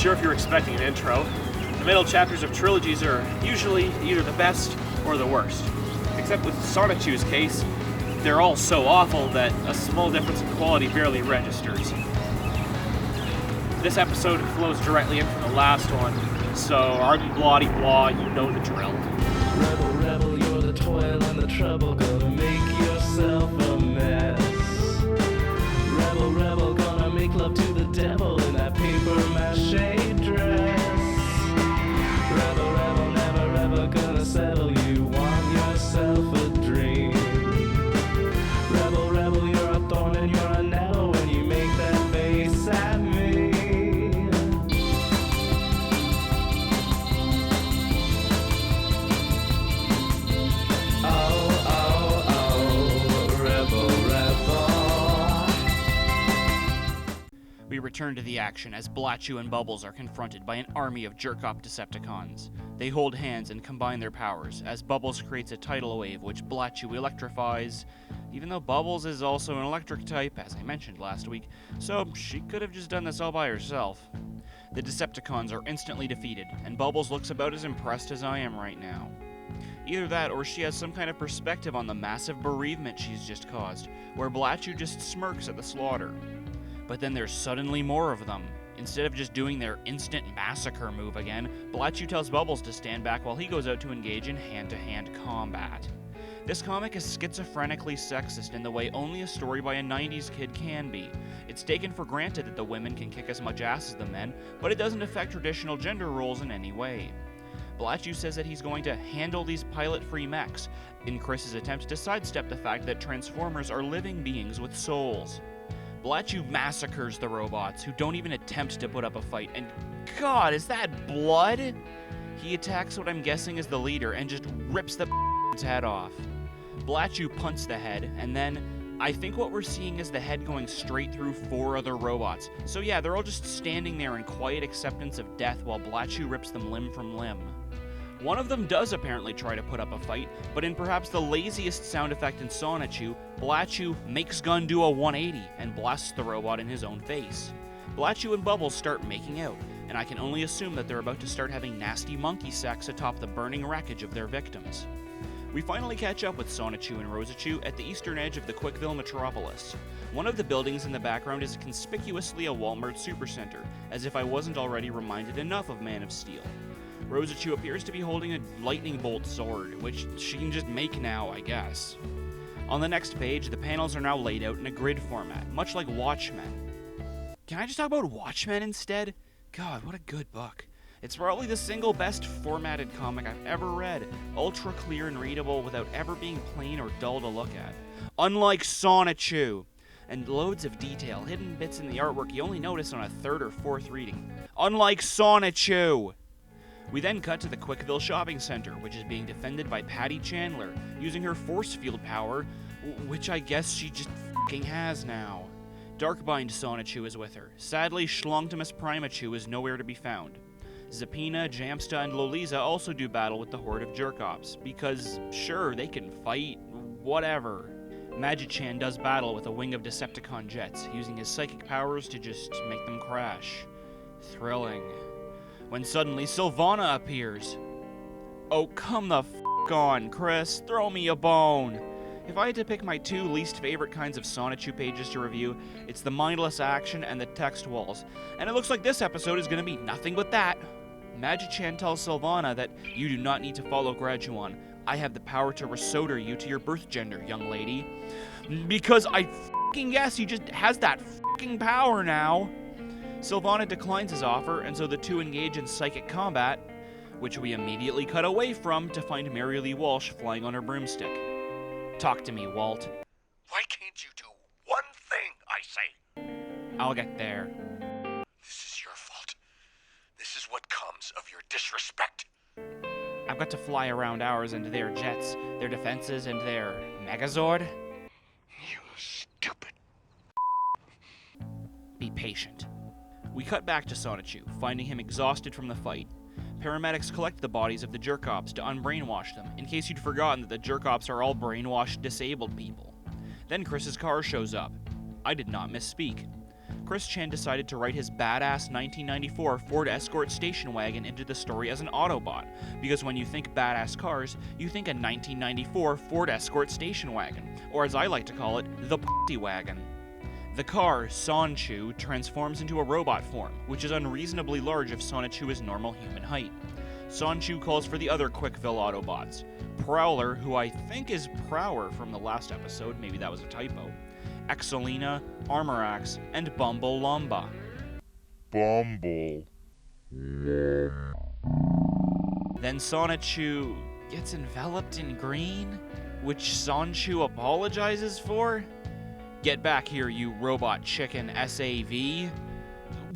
sure if you're expecting an intro. The middle chapters of trilogies are usually either the best or the worst. Except with Sonichu's case, they're all so awful that a small difference in quality barely registers. This episode flows directly in from the last one, so arden bloody blah, you know the drill. Rebel, rebel, you're the toil and the trouble, gonna make yourself a mess. Rebel, rebel, gonna make love to the devil in that paper mache dress. Rebel, rebel, never ever gonna settle, you want yourself a dream. Rebel, rebel, you're a thorn and you're a nettle when you make that face at me. We return to the action as Blatchu and Bubbles are confronted by an army of jerk-off Decepticons. They hold hands and combine their powers, as Bubbles creates a tidal wave which Blatchu electrifies, even though Bubbles is also an electric type, as I mentioned last week, so she could have just done this all by herself. The Decepticons are instantly defeated, and Bubbles looks about as impressed as I am right now. Either that, or she has some kind of perspective on the massive bereavement she's just caused, where Blatchu just smirks at the slaughter. But then there's suddenly more of them. Instead of just doing their instant massacre move again, Blatchu tells Bubbles to stand back while he goes out to engage in hand-to-hand combat. This comic is schizophrenically sexist in the way only a story by a 90s kid can be. It's taken for granted that the women can kick as much ass as the men, but it doesn't affect traditional gender roles in any way. Blatchu says that he's going to handle these pilot-free mechs, in Chris's attempt to sidestep the fact that Transformers are living beings with souls. Blatchu massacres the robots, who don't even attempt to put up a fight, and God, is that blood? He attacks what I'm guessing is the leader and just rips the head off. Blatchu punts the head, and then I think what we're seeing is the head going straight through 4 other robots. So yeah, they're all just standing there in quiet acceptance of death while Blatchu rips them limb from limb. One of them does apparently try to put up a fight, but in perhaps the laziest sound effect in Sonichu, Blatchu makes gun do a 180 and blasts the robot in his own face. Blatchu and Bubbles start making out, and I can only assume that they're about to start having nasty monkey sex atop the burning wreckage of their victims. We finally catch up with Sonichu and Rosachu at the eastern edge of the Quickville metropolis. One of the buildings in the background is conspicuously a Walmart supercenter, as if I wasn't already reminded enough of Man of Steel. Rosachu appears to be holding a lightning bolt sword, which she can just make now, I guess. On the next page, the panels are now laid out in a grid format, much like Watchmen. Can I just talk about Watchmen instead? God, what a good book. It's probably the single best formatted comic I've ever read, ultra clear and readable without ever being plain or dull to look at. Unlike Sonichu! And loads of detail, hidden bits in the artwork you only notice on a 3rd or 4th reading. Unlike Sonichu! We then cut to the Quickville Shopping Center, which is being defended by Patty Chandler, using her force field power, which I guess she just f***ing has now. Darkbind Sonichu is with her. Sadly, Schlongtimus Primachu is nowhere to be found. Zapina, Jamsta, and Loliza also do battle with the horde of jerk-offs, because, sure, they can fight, whatever. Magichan does battle with a wing of Decepticon jets, using his psychic powers to just make them crash. Thrilling. When suddenly Sylvana appears. Oh, come the f*** on, Chris. Throw me a bone. If I had to pick my 2 least favorite kinds of Sonichu pages to review, it's the mindless action and the text walls. And it looks like this episode is going to be nothing but that. Magichan tells Sylvana that you do not need to follow Graduan. I have the power to resoder you to your birth gender, young lady. Because I f***ing guess he just has that f***ing power now. Sylvana declines his offer, and so the two engage in psychic combat, which we immediately cut away from to find Mary Lee Walsh flying on her broomstick. Talk to me, Walt. Why can't you do one thing, I say? I'll get there. This is your fault. This is what comes of your disrespect. I've got to fly around ours and their jets, their defenses, and their Megazord. You stupid. Be patient. We cut back to Sonichu, finding him exhausted from the fight. Paramedics collect the bodies of the jerk-ops to unbrainwash them, in case you'd forgotten that the jerk-ops are all brainwashed disabled people. Then Chris's car shows up. I did not misspeak. Chris Chan decided to write his badass 1994 Ford Escort station wagon into the story as an Autobot, because when you think badass cars, you think a 1994 Ford Escort station wagon, or as I like to call it, the P***y wagon. The car, Sonichu, transforms into a robot form, which is unreasonably large if Sonichu is normal human height. Sonichu calls for the other Quickville Autobots, Prowler, who I think is Prower from the last episode, maybe that was a typo, Exolina, Armorax, and Bumble Lomba. Bumble. Then Sonichu gets enveloped in green, which Sonichu apologizes for? Get back here, you robot chicken SAV.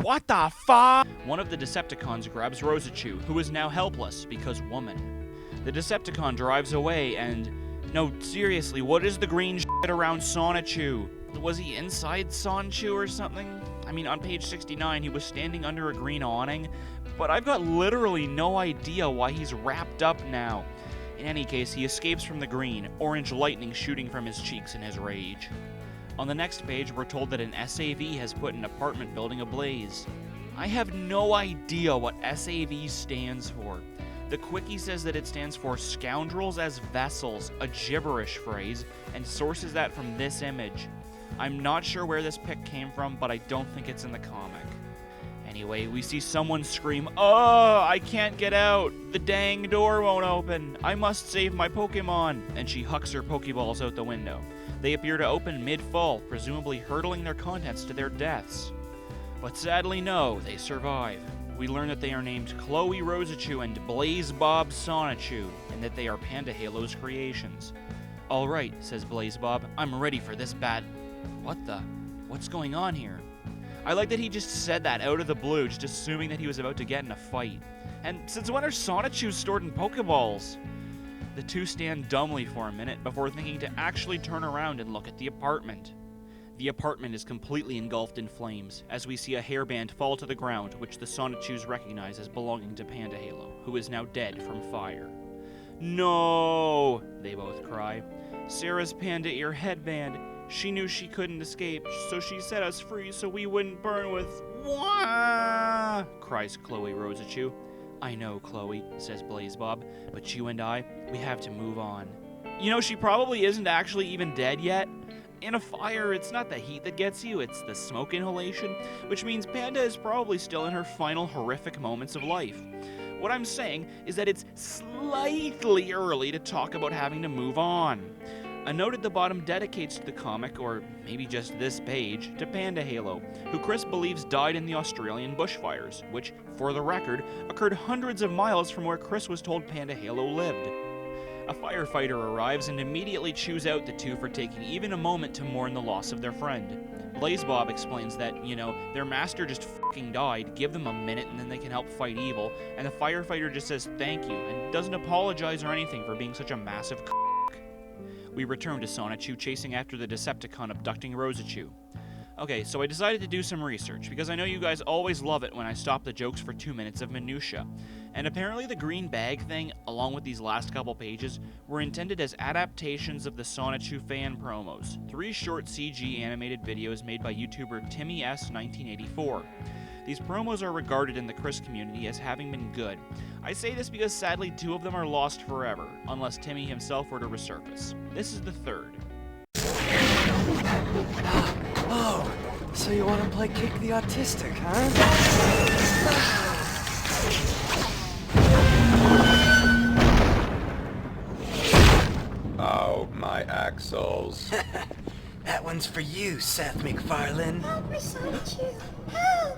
What the fuck? One of the Decepticons grabs Rosichu, who is now helpless because woman. The Decepticon drives away and... No, seriously, what is the green shit around Sonichu? Was he inside Sonichu or something? I mean, on page 69, he was standing under a green awning, but I've got literally no idea why he's wrapped up now. In any case, he escapes from the green, orange lightning shooting from his cheeks in his rage. On the next page, we're told that an SAV has put an apartment building ablaze. I have no idea what SAV stands for. The Quickie says that it stands for Scoundrels as Vessels, a gibberish phrase, and sources that from this image. I'm not sure where this pic came from, but I don't think it's in the comic. Anyway, we see someone scream, "Oh, I can't get out! The dang door won't open! I must save my Pokemon!" And she hucks her Pokeballs out the window. They appear to open mid-fall, presumably hurtling their contents to their deaths. But sadly no, they survive. We learn that they are named Chloe Rosichu and Blaze Bob Sonichu, and that they are Panda Halo's creations. "Alright," says Blaze Bob, "I'm ready for this bad..." What the? What's going on here? I like that he just said that out of the blue, just assuming that he was about to get in a fight. And since when are Sonichus stored in Pokeballs? The two stand dumbly for a minute before thinking to actually turn around and look at the apartment. The apartment is completely engulfed in flames, as we see a hairband fall to the ground, which the Sonichus recognize as belonging to Panda Halo, who is now dead from fire. "No!" they both cry. "Sarah's panda ear headband. She knew she couldn't escape, so she set us free so we wouldn't burn with... Wah!" cries Chloe Rosichu. "I know, Chloe," says Blaze Bob, "but you and I, we have to move on." You know, she probably isn't actually even dead yet. In a fire, it's not the heat that gets you, it's the smoke inhalation, which means Panda is probably still in her final horrific moments of life. What I'm saying is that it's slightly early to talk about having to move on. A note at the bottom dedicates the comic, or maybe just this page, to Panda Halo, who Chris believes died in the Australian bushfires, which, for the record, occurred hundreds of miles from where Chris was told Panda Halo lived. A firefighter arrives and immediately chews out the two for taking even a moment to mourn the loss of their friend. Blaze Bob explains that, you know, their master just fucking died, give them a minute and then they can help fight evil, and the firefighter just says thank you and doesn't apologize or anything for being such a massive c***. We return to Sonichu chasing after the Decepticon abducting Rosichu. Okay, so I decided to do some research, because I know you guys always love it when I stop the jokes for 2 minutes of minutia. And apparently the green bag thing, along with these last couple pages, were intended as adaptations of the Sonichu fan promos, 3 short CG animated videos made by YouTuber Timmy S1984. These promos are regarded in the Chris community as having been good. I say this because sadly 2 of them are lost forever, unless Timmy himself were to resurface. This is the 3rd. Oh, so you want to play Kick the Autistic, huh? Oh, my axles. That one's for you, Seth MacFarlane. Help me, Sonichu. Help!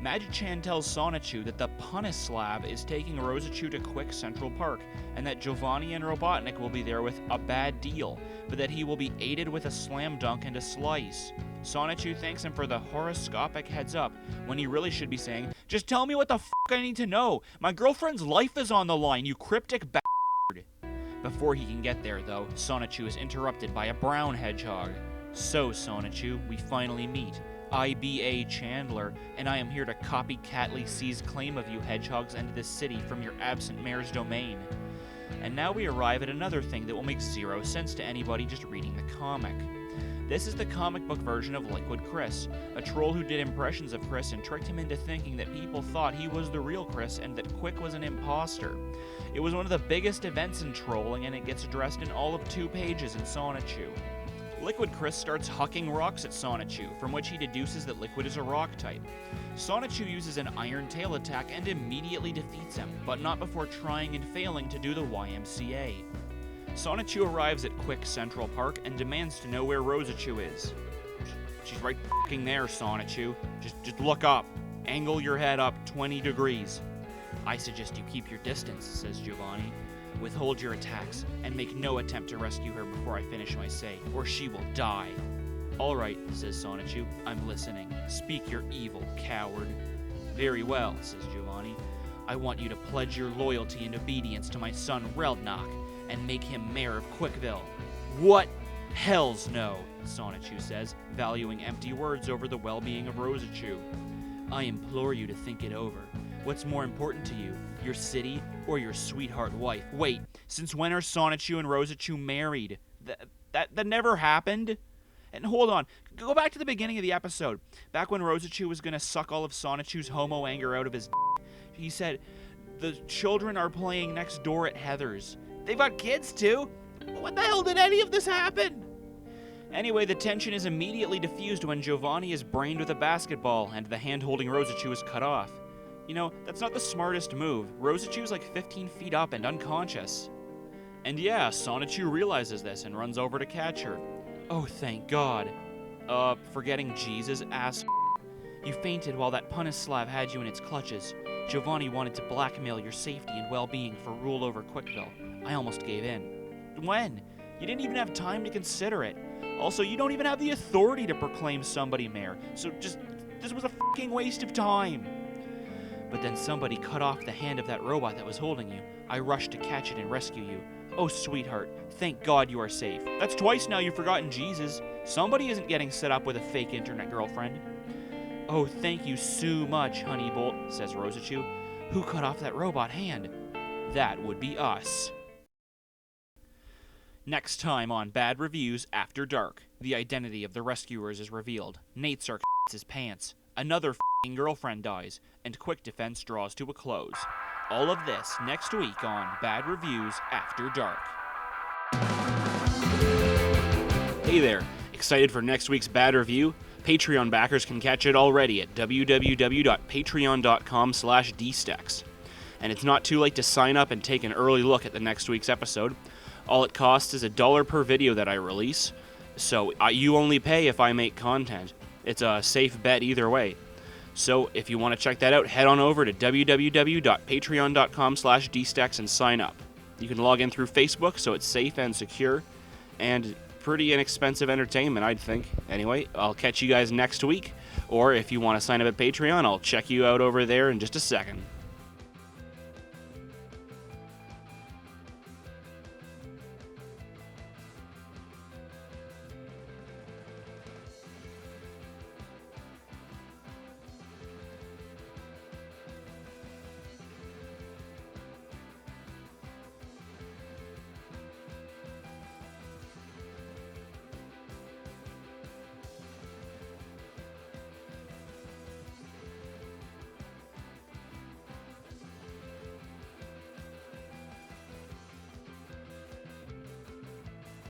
Magi-chan tells Sonichu that the Punislav is taking Rosichu to Quick Central Park, and that Giovanni and Robotnik will be there with a bad deal, but that he will be aided with a slam dunk and a slice. Sonichu thanks him for the horoscopic heads up, when he really should be saying, "Just tell me what the f*** I need to know! My girlfriend's life is on the line, you cryptic bastard!" Before he can get there, though, Sonichu is interrupted by a brown hedgehog. "So, Sonichu, we finally meet. IBA Chandler, and I am here to copycatly seize claim of you hedgehogs and this city from your absent mayor's domain." And now we arrive at another thing that will make zero sense to anybody just reading the comic. This is the comic book version of Liquid Chris, a troll who did impressions of Chris and tricked him into thinking that people thought he was the real Chris and that Quick was an imposter. It was one of the biggest events in trolling, and it gets addressed in all of 2 pages in Sonichu. Liquid Chris starts hucking rocks at Sonichu, from which he deduces that Liquid is a rock type. Sonichu uses an Iron Tail attack and immediately defeats him, but not before trying and failing to do the YMCA. Sonichu arrives at Quick Central Park and demands to know where Rosachu is. She's right f***ing there, Sonichu. Just look up. Angle your head up 20 degrees. I suggest you keep your distance, says Giovanni. Withhold your attacks, and make no attempt to rescue her before I finish my say, or she will die. All right, says Sonichu. I'm listening. Speak your evil, coward. Very well, says Giovanni. I want you to pledge your loyalty and obedience to my son Reldnock, and make him mayor of Quickville. What? Hells no, Sonichu says, valuing empty words over the well-being of Rosachu. I implore you to think it over. What's more important to you, your city or your sweetheart wife? Wait, since when are Sonichu and Rosachu married? That never happened? And hold on, go back to the beginning of the episode. Back when Rosachu was gonna suck all of Sonichu's homo anger out of his he said, the children are playing next door at Heather's. They've got kids too? What the hell did any of this happen? Anyway, the tension is immediately diffused when Giovanni is brained with a basketball and the hand holding Rosachu is cut off. You know, that's not the smartest move. Rosachu's like 15 feet up and unconscious. And yeah, Sonichu realizes this and runs over to catch her. Oh, thank God. Forgetting Jesus, ass. You fainted while that Punislav had you in its clutches. Giovanni wanted to blackmail your safety and well-being for rule over Quickville. I almost gave in. When? You didn't even have time to consider it. Also, you don't even have the authority to proclaim somebody mayor, so this was a fucking waste of time. But then somebody cut off the hand of that robot that was holding you. I rushed to catch it and rescue you. Oh, sweetheart, thank God you are safe. That's twice now you've forgotten Jesus. Somebody isn't getting set up with a fake internet girlfriend. Oh, thank you so much, Honeybolt, says Rosachu. Who cut off that robot hand? That would be us. Next time on Bad Reviews After Dark, the identity of the rescuers is revealed. Nate Sark his pants. Another f***ing girlfriend dies, and Quick Defense draws to a close. All of this next week on Bad Reviews After Dark. Hey there, excited for next week's Bad Review? Patreon backers can catch it already at www.patreon.com/DStecks. And it's not too late to sign up and take an early look at the next week's episode. All it costs is $1 per video that I release, so you only pay if I make content. It's a safe bet either way. So if you want to check that out, head on over to www.patreon.com/DStecks and sign up. You can log in through Facebook, so it's safe and secure, and pretty inexpensive entertainment, I'd think. Anyway, I'll catch you guys next week, or if you want to sign up at Patreon, I'll check you out over there in just a second.